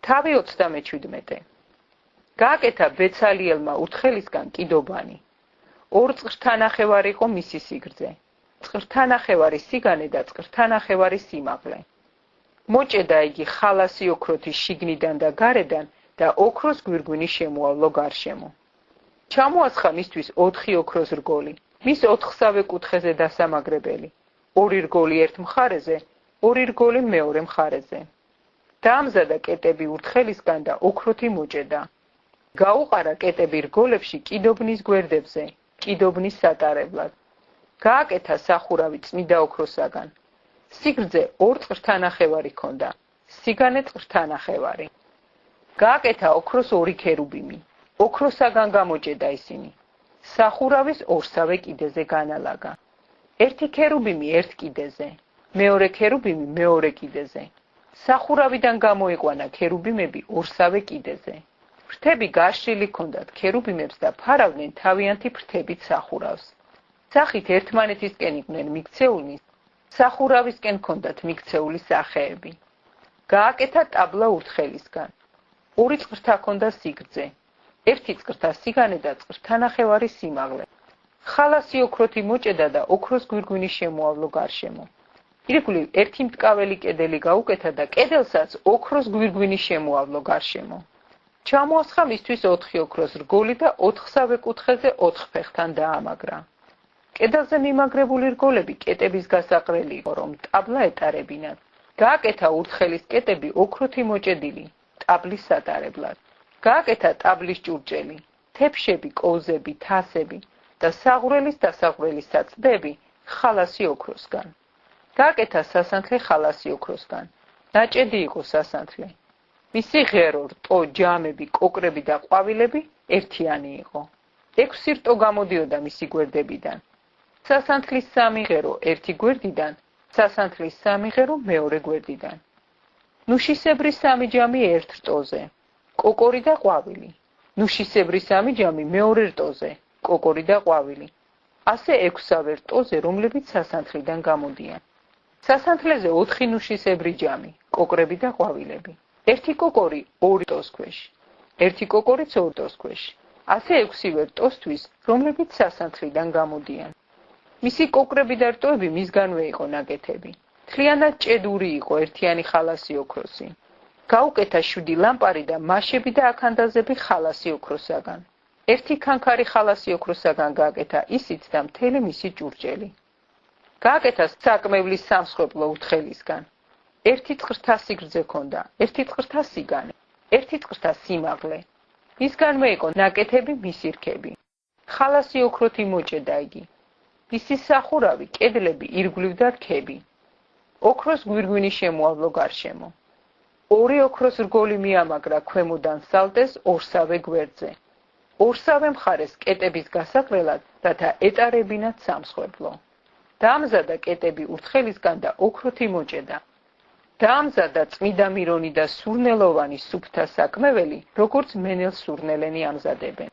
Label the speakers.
Speaker 1: თავი 37. გააკეთა ბეცალიელმა ურთხელისგან კიდობანი. 2 წრთანახევარი იყო მისი სიგრძე. წრთანახევარი სიგანე და წრთანახევარი სიმაღლე. მოჭედა იგი ხალასი ოქროთის შიგნიდან და გარედან და ოქროს გვირგვინი შემოავლო გარშემო. ჩამოასხა მისთვის 4 ოქროს რგოლი, მის 4-სავე კუთხეზე დასამაგრებელი. 2 რგოლი ერთ მხარეზე, 2 რგოლი მეორე მხარეზე. დაამზადა კეტები ურთხელისგან და ოქროთი მოჭედა. გაუყარა კეტები რგოლებში კიდობნის გვერდებზე, კიდობნის სატარებლად. გააკეთა სახურავი წმიდა ოქროსაგან. სიგრძე 2 წრთანახევარი ჰქონდა, სიგანე წრთანახევარი. გააკეთა ოქროს 2 ქერუბიმი. ოქროსაგან გამოჭედა ისინი. სახურავის 2-სავე კიდეზე განალაგა. ერთი ქერუბიმი ერთ კიდეზე, მეორე ქერუბიმი მეორე კიდეზე. სახურავიდან გამოიყვანა ქერუბიმები 2-სავე კიდეზე. ფრთები გაშლილი ჰქონდათ ქერუბიმებს და ფარავდნენ თავიანთი ფრთებით სახურავს. სახით ერთმანეთისკენ იყვნენ მიქცეულნი, სახურავისკენ ჰქონდათ მიქცეული სახეები. გააკეთა ტაბლა ურთხელისგან. 2 წრთა ჰქონდა სიგრძე, 1 წრთა სიგანე და წრთანახევარი სიმაღლე. ხალასი ოქროთი მოჭედა და ოქროს გვირგვინი შემოავლო გარშემო. ირგვლივ ერთი მტკაველი კედელი გაუკეთა და კედელსაც ოქროს გვირგვინი შემოავლო გარშემო. ჩამოასხა მისთვის 4 ოქროს რგოლი და 4-სავე კუთხეზე 4 ფეხთან დაამაგრა. კედელზე მიმაგრებული რგოლები კეტების გასაყრელი იყო, რომ ტაბლა ეტარებინათ. გააკეთა ურთხელის კეტები ოქროთი მოჭედილი, ტაბლის სატარებლად. გააკეთა ტაბლის ჭურჭელი, თეფშები, კოვზები, თასები და საღვრელის დასაღვრელის საწდები ხალასი ოქროსგან. გააკეთა სასანთლე ხალასი ოქროსგან. ნაჭედი იყო სასანთლე. მისი ღერო, რტო, ჯამები, კოკრები და ყვავილები ერთიანი იყო. 6 რტო გამოდიოდა მისი გვერდებიდან. სასანთლის 3 ღერო ერთი გვერდიდან, სასანთლის 3 ღერო მეორე გვერდიდან. ნუშისებრი 3 ჯამი ერთ რტოზე, კოკორი და ყვავილი. ნუშისებრი 3 ჯამი მეორე რტოზე, კოკორი და ყვავილი. ასე 6-სავე რტოზე, რომლებიც სასანთლიდან გამოდიან. სასანთლეზე 4 ნუშისებრი ჯამი, კოკრები და ყვავილები. ერთი კოკორი 2 რტოს ქვეშ, ერთი კოკორიც 2 რტოს ქვეშ. ასე 6-ვე რტოსთვის, რომლებიც სასანთლიდან გამოდიან. მისი კოკრები და რტოები მისგანვე იყო ნაკეთები. მთლიანად ჭედური იყო ერთიანი ხალასი ოქროსი. გაუკეთა 7 ლამპარი და მაშები და აქანდაზები ხალასი ოქროსაგან. ერთი ქანქარი ხალასი ოქროსაგან გააკეთა ისიც და მთელი მისი ჭურჭელი. გააკეთა საკმევლის სამსხვერპლო ურთხელისგან. 1 წრთა სიგრძე ჰქონდა, 1 წრთა სიგანე, 1 წრთა სიმაღლე. მისგანვე იყო ნაკეთები მისი რქები. ხალასი ოქროთი მოჭედა იგი. მისი სახურავი, კედლები, ირგვლივ და რქები. ოქროს გვირგვინი შემოავლო გარშემო. 2 ოქროს რგოლი მიამაგრა ქვემოდან სალტეს 2-სავე გვერდზე. 2-სავე მხარეს კეტების გასაყრელად, რათა ეტარებინათ სამსხვერპლო. დაამზადა კეტები ურთხელისგან და ოქროთი მოჭედა. დაამზადა წმიდა მირონი და სურნელოვანი სუფთა საკმეველი, როგორც მენელ სურნელენი ამზადებენ.